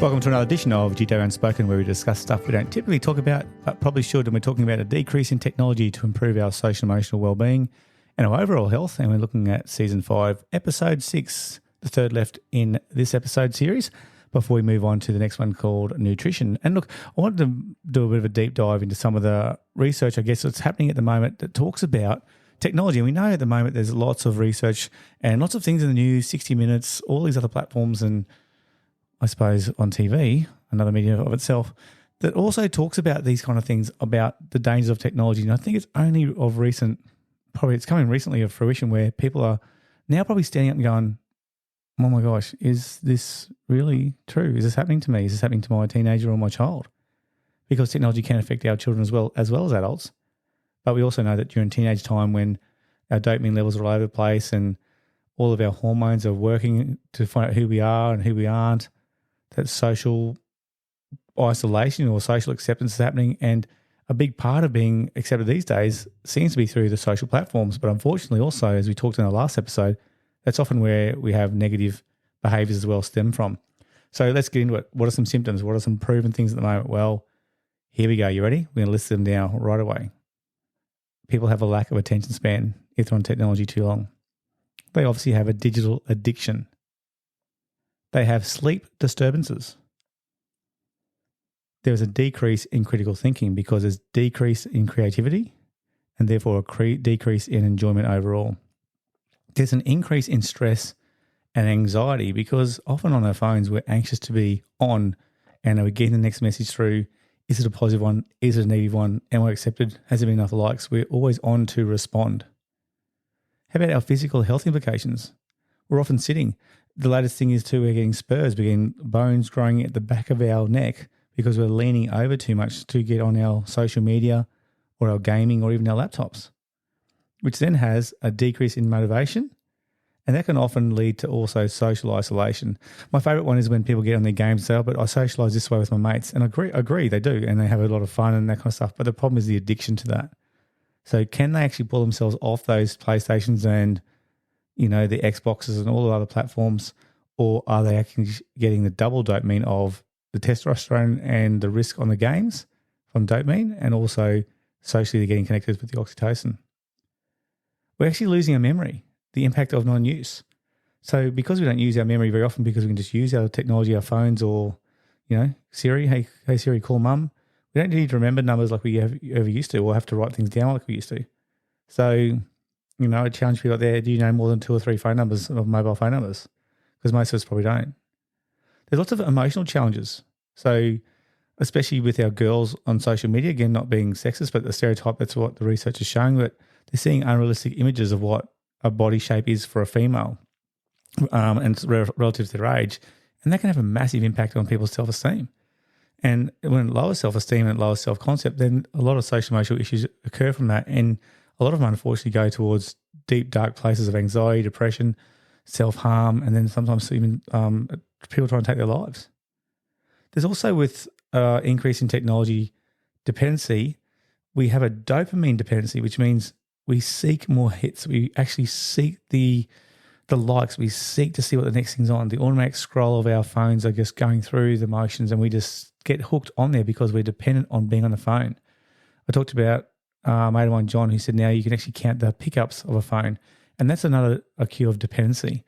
Welcome to another edition of GTO Unspoken, where we discuss stuff we don't typically talk about, but probably should. And we're talking about a decrease in technology to improve our social and emotional well-being and our overall health. And we're looking at Season 5, Episode 6, the third left in this episode series, before we move on to the next one called Nutrition. And look, I wanted to do a bit of a deep dive into some of the research, I guess, that's happening at the moment that talks about technology. And we know at the moment there's lots of research and lots of things in the news, 60 Minutes, all these other platforms, and I suppose on TV, another medium of itself, that also talks about these kind of things, about the dangers of technology. And I think it's only of recent, probably it's coming recently of fruition, where people are now probably standing up and going, oh my gosh, is this really true? Is this happening to me? Is this happening to my teenager or my child? Because technology can affect our children as well as adults. But we also know that during teenage time, when our dopamine levels are all over the place and all of our hormones are working to find out who we are and who we aren't, that social isolation or social acceptance is happening. And a big part of being accepted these days seems to be through the social platforms. But unfortunately also, as we talked in our last episode, that's often where we have negative behaviours as well stem from. So let's get into it. What are some symptoms? What are some proven things at the moment? Well, here we go. You ready? We're going to list them now right away. People have a lack of attention span if they're on technology too long. They obviously have a digital addiction. They have sleep disturbances. There's a decrease in critical thinking because there's decrease in creativity and therefore a decrease in enjoyment overall. There's an increase in stress and anxiety because often on our phones we're anxious to be on and we're getting the next message through. Is it a positive one? Is it a negative one? Am I accepted? Has there been enough likes? We're always on to respond. How about our physical health implications? We're often sitting. The latest thing is too, we're getting spurs, we're getting bones growing at the back of our neck because we're leaning over too much to get on our social media or our gaming or even our laptops, which then has a decrease in motivation, and that can often lead to also social isolation. My favourite one is when people get on their games and say, oh, but I socialise this way with my mates, and I agree they do, and they have a lot of fun and that kind of stuff, but the problem is the addiction to that. So can they actually pull themselves off those PlayStations and the Xboxes and all the other platforms, or are they actually getting the double dopamine of the testosterone and the risk on the games from dopamine, and also socially they're getting connected with the oxytocin? We're actually losing our memory, the impact of non-use. So because we don't use our memory very often because we can just use our technology, our phones, or, Siri, hey Siri, call mum. We don't need to remember numbers like we ever used to, or have to write things down like we used to. So, I challenge people out there, do you know more than 2 or 3 phone numbers of mobile phone numbers? Because most of us probably don't. There's lots of emotional challenges. So especially with our girls on social media, again, not being sexist, but the stereotype, that's what the research is showing, that they're seeing unrealistic images of what a body shape is for a female and it's relative to their age. And that can have a massive impact on people's self-esteem. And when it lowers self-esteem and it lowers self-concept, then a lot of social emotional issues occur from that. And a lot of them unfortunately go towards deep, dark places of anxiety, depression, self-harm, and then sometimes even people try and take their lives. There's also, with increase in technology dependency, we have a dopamine dependency, which means we seek more hits. We actually seek the likes. We seek to see what the next thing's on. The automatic scroll of our phones are just going through the motions, and we just get hooked on there because we're dependent on being on the phone. I talked about a mate of mine, John, who said now you can actually count the pickups of a phone, and that's another cue of dependency.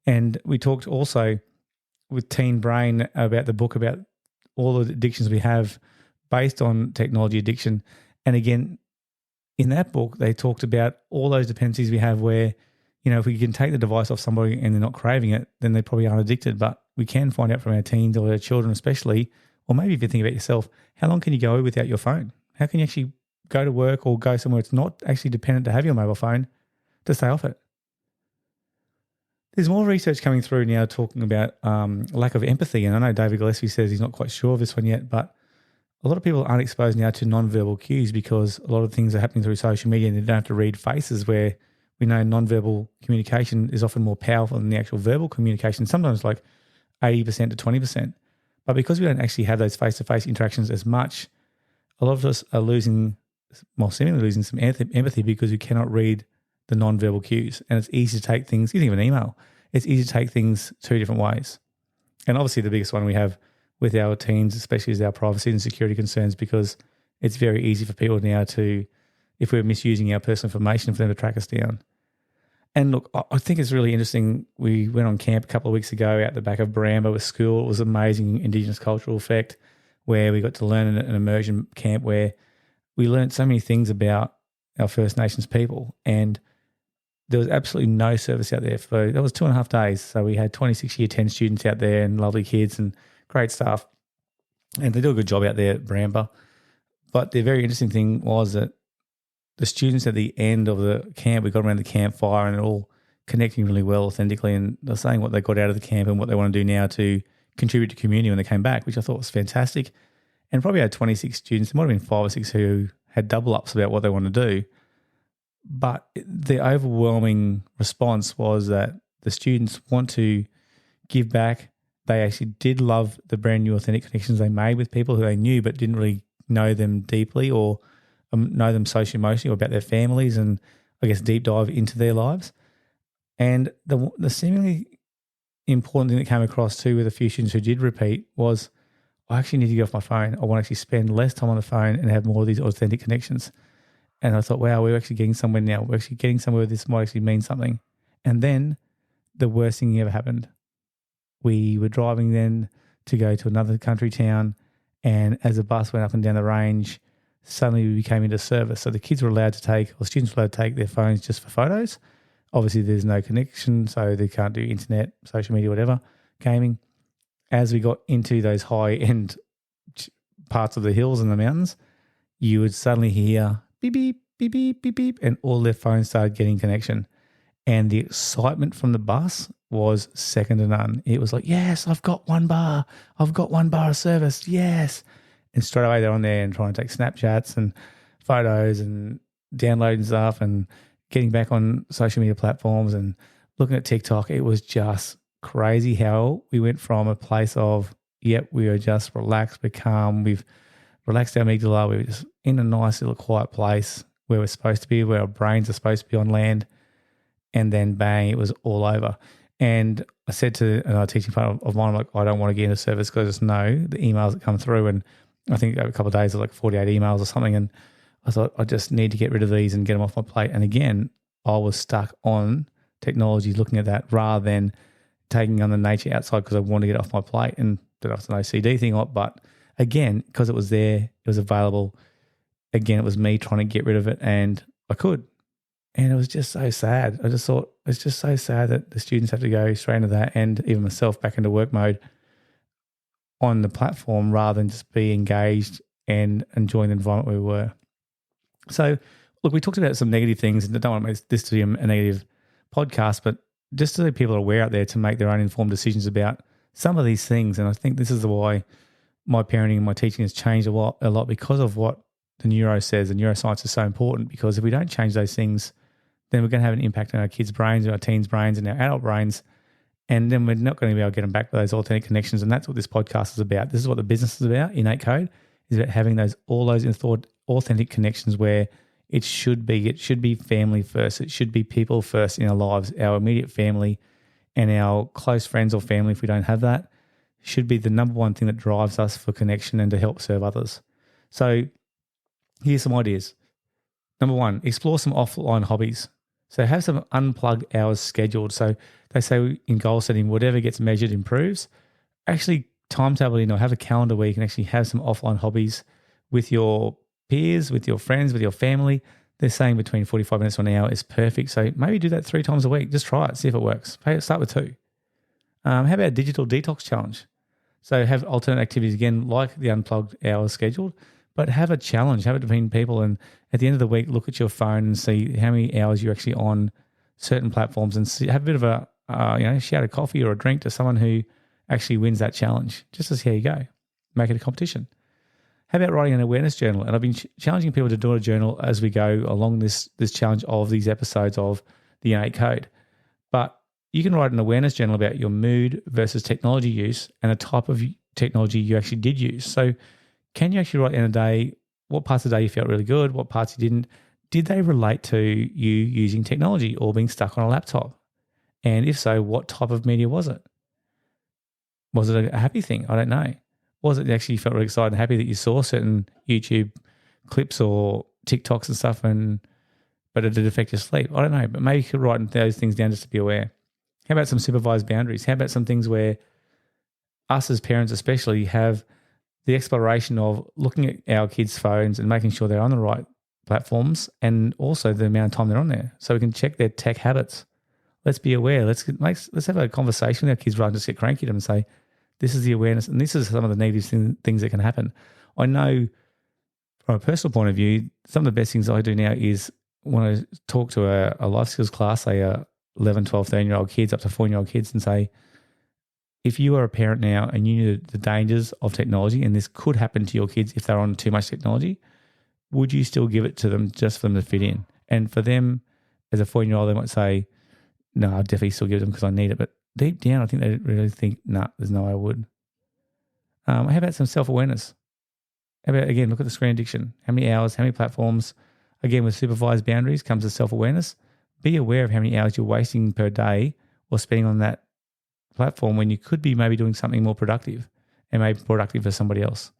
And we talked also with Teen Brain about the book about all the addictions we have based on technology addiction. And again, in that book, they talked about all those dependencies we have where, if we can take the device off somebody and they're not craving it, then they probably aren't addicted. But we can find out from our teens or our children especially, or maybe if you think about yourself, how long can you go without your phone? How can you actually go to work or go somewhere it's not actually dependent to have your mobile phone to stay off it? There's more research coming through now talking about lack of empathy. And I know David Gillespie says he's not quite sure of this one yet, but a lot of people aren't exposed now to non-verbal cues because a lot of things are happening through social media and they don't have to read faces, where we know non-verbal communication is often more powerful than the actual verbal communication, sometimes like 80% to 20%. But because we don't actually have those face-to-face interactions as much, a lot of us are seemingly losing some empathy because we cannot read the non-verbal cues. And it's easy to take things, you think of an email, it's easy to take things 2 different ways. And obviously the biggest one we have with our teens, especially as our privacy and security concerns, because it's very easy for people now to, if we're misusing our personal information, for them to track us down. And look, I think it's really interesting. We went on camp a couple of weeks ago out the back of Brambo with school. It was an amazing Indigenous cultural effect where we got to learn an immersion camp where we learned so many things about our First Nations people. And there was absolutely no service out there that was 2.5 days. So we had 26 year 10 students out there and lovely kids and great staff. And they do a good job out there at Brambo. But the very interesting thing was that the students at the end of the camp, we got around the campfire and they're all connecting really well authentically, and they're saying what they got out of the camp and what they want to do now to contribute to community when they came back, which I thought was fantastic. And probably had 26 students, there might have been 5 or 6 who had double ups about what they want to do. But the overwhelming response was that the students want to give back. They actually did love the brand new authentic connections they made with people who they knew but didn't really know them deeply or know them socially, emotionally, or about their families, and I guess deep dive into their lives. And the seemingly important thing that came across too with a few students who did repeat was, I actually need to get off my phone. I want to actually spend less time on the phone and have more of these authentic connections. And I thought, wow, we're actually getting somewhere now. We're actually getting somewhere. This might actually mean something. And then the worst thing ever happened. We were driving then to go to another country town, and as the bus went up and down the range, suddenly we became into service. So the kids were allowed to take, or students were allowed to take their phones just for photos. Obviously, there's no connection, so they can't do internet, social media, whatever, gaming. As we got into those high-end parts of the hills and the mountains, you would suddenly hear beep, beep, beep, beep, beep, beep, and all their phones started getting connection. And the excitement from the bus was second to none. It was like, yes, I've got 1 bar. I've got 1 bar of service. Yes. And straight away they're on there and trying to take Snapchats and photos and downloading stuff and getting back on social media platforms and looking at TikTok. It was just crazy how we went from a place of, yep, we are just relaxed, we're calm, we've relaxed our amygdala, we're just in a nice little quiet place where we're supposed to be, where our brains are supposed to be on land, and then bang, it was all over. And I said to another teaching partner of mine, like, I don't want to get into service because I just know the emails that come through, and I think over a couple of days, like 48 emails or something. And I thought, I just need to get rid of these and get them off my plate. And again, I was stuck on technology, looking at that rather than taking on the nature outside because I wanted to get it off my plate. And don't know if it's an OCD thing or not, but again, because it was there, it was available. Again, it was me trying to get rid of it, and I could. And it was just so sad. I just thought, it's just so sad that the students have to go straight into that, and even myself back into work mode on the platform rather than just be engaged and enjoying the environment where we were. So, look, we talked about some negative things, and I don't want to make this to be a negative podcast, but just so that people are aware out there to make their own informed decisions about some of these things. And I think this is why my parenting and my teaching has changed a lot because of what the neuro says. The neuroscience is so important, because if we don't change those things, then we're going to have an impact on our kids' brains, our teens' brains, and our adult brains. And then we're not going to be able to get them back to those authentic connections. And that's what this podcast is about. This is what the business is about. Innate Code is about having all those authentic connections where it should be family first. It should be people first in our lives. Our immediate family and our close friends or family, if we don't have that, should be the number one thing that drives us for connection and to help serve others. So here's some ideas. Number 1, explore some offline hobbies. So have some unplugged hours scheduled. So they say in goal setting, whatever gets measured improves. Actually, timetable, have a calendar where you can actually have some offline hobbies with your peers, with your friends, with your family. They're saying between 45 minutes to an hour is perfect. So maybe do that 3 times a week. Just try it, see if it works. Start with 2. How about a digital detox challenge? So have alternate activities again, like the unplugged hours scheduled, but have a challenge, have it between people, and at the end of the week, look at your phone and see how many hours you're actually on certain platforms, and have a bit of a, shout a coffee or a drink to someone who actually wins that challenge, just to see how you go. Make it a competition. How about writing an awareness journal? And I've been challenging people to do a journal as we go along this challenge of these episodes of the Innate Code. But you can write an awareness journal about your mood versus technology use and the type of technology you actually did use. So can you actually write in a day what parts of the day you felt really good, what parts you didn't? Did they relate to you using technology or being stuck on a laptop? And if so, what type of media was it? Was it a happy thing? I don't know. Was it actually you felt really excited and happy that you saw certain YouTube clips or TikToks and stuff, but it did affect your sleep? I don't know, but maybe you could write those things down just to be aware. How about some supervised boundaries? How about some things where us as parents especially have the exploration of looking at our kids' phones and making sure they're on the right platforms, and also the amount of time they're on there, so we can check their tech habits. Let's be aware. Let's have a conversation with our kids rather than just get cranky at them and say, this is the awareness, and this is some of the negative things that can happen. I know from a personal point of view, some of the best things I do now is when I talk to a life skills class, say 11, 12, 13-year-old kids up to 4-year-old kids, and say, if you are a parent now and you knew the dangers of technology, and this could happen to your kids if they're on too much technology, would you still give it to them just for them to fit in? And for them, as a 4-year-old, they might say, no, I'll definitely still give them because I need it. But deep down, I think they really think, no, there's no way I would. How about some self-awareness? How about, again, look at the screen addiction. How many hours, how many platforms? Again, with supervised boundaries comes the self-awareness. Be aware of how many hours you're wasting per day or spending on that platform when you could be maybe doing something more productive and maybe productive for somebody else.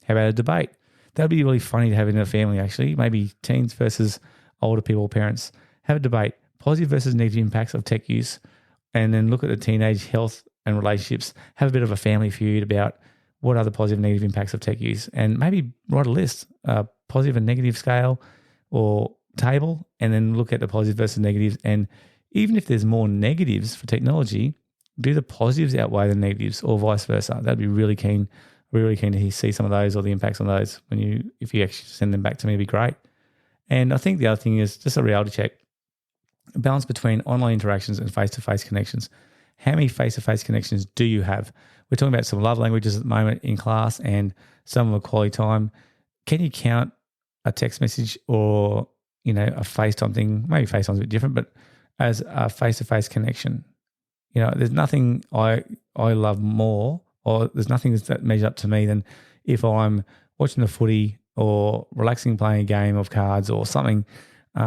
How about a debate? That would be really funny to have in a family, actually. Maybe teens versus older people, parents. Have a debate. Positive versus negative impacts of tech use, and then look at the teenage health and relationships. Have a bit of a family feud about what are the positive and negative impacts of tech use, and maybe write a list, positive and negative scale or table, and then look at the positive versus negatives. And even if there's more negatives for technology, do the positives outweigh the negatives, or vice versa. That'd be really keen. We're really keen to see some of those or the impacts on those if you actually send them back to me, it'd be great. And I think the other thing is just a reality check. A balance between online interactions and face-to-face connections. How many face-to-face connections do you have? We're talking about some love languages at the moment in class and some of the quality time. Can you count a text message or, a FaceTime thing? Maybe FaceTime's a bit different, but as a face-to-face connection. There's nothing I love more, or there's nothing that measures up to me than if I'm watching the footy or relaxing playing a game of cards or something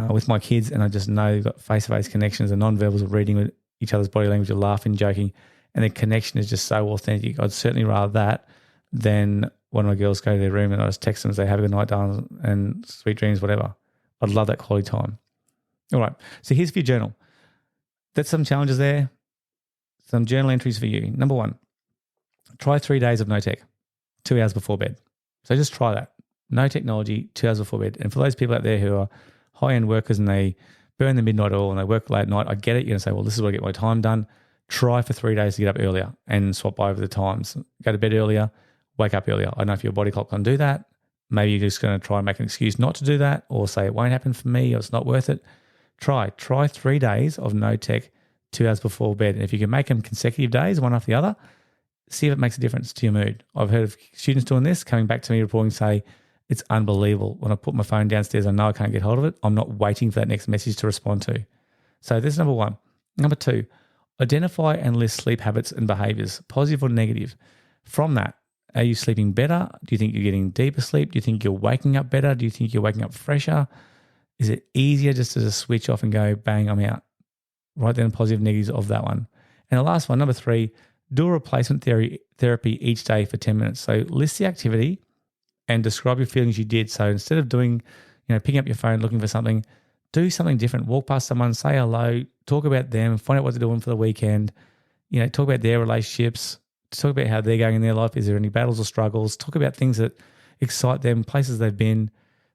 with my kids, and I just know they've got face-to-face connections and non-verbals of reading with each other's body language, of laughing, joking, and the connection is just so authentic. I'd certainly rather that than when my girls go to their room and I just text them and say, have a good night, darling, and sweet dreams, whatever. I'd love that quality time. All right, so here's for your journal. That's some challenges there. Some journal entries for you. Number 1, try 3 days of no tech, 2 hours before bed. So just try that. No technology, 2 hours before bed. And for those people out there who are high-end workers and they burn the midnight oil and they work late at night, I get it. You're going to say, well, this is where I get my time done. Try for 3 days to get up earlier and swap over the times. Go to bed earlier, wake up earlier. I don't know if your body clock can do that. Maybe you're just going to try and make an excuse not to do that, or say it won't happen for me or it's not worth it. Try 3 days of no tech, 2 hours before bed. And if you can make them consecutive days, one after the other, see if it makes a difference to your mood. I've heard of students doing this, coming back to me reporting, say, it's unbelievable. When I put my phone downstairs, I know I can't get hold of it. I'm not waiting for that next message to respond to. So this is number 1. Number 2, identify and list sleep habits and behaviors, positive or negative. From that, are you sleeping better? Do you think you're getting deeper sleep? Do you think you're waking up better? Do you think you're waking up fresher? Is it easier just to switch off and go, bang, I'm out? Write down positive negatives of that one. And the last one, number 3, do a replacement therapy each day for 10 minutes. So list the activity and describe your feelings you did. So instead of doing, picking up your phone, looking for something, do something different. Walk past someone, say hello, talk about them, find out what they're doing for the weekend, talk about their relationships, talk about how they're going in their life. Is there any battles or struggles? Talk about things that excite them, places they've been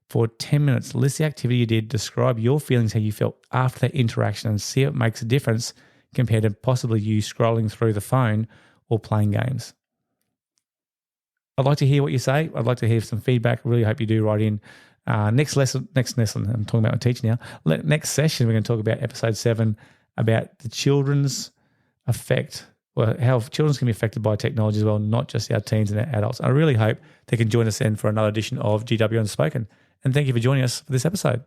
for 10 minutes. List the activity you did, describe your feelings, how you felt after that interaction, and see if it makes a difference compared to possibly you scrolling through the phone or playing games. I'd like to hear what you say. I'd like to hear some feedback. I really hope you do write in. Next lesson, I'm talking about my teacher now. Next session, we're going to talk about episode 7, about the children's effect, well, how children can be affected by technology as well, not just our teens and our adults. I really hope they can join us then for another edition of GW Unspoken. And thank you for joining us for this episode.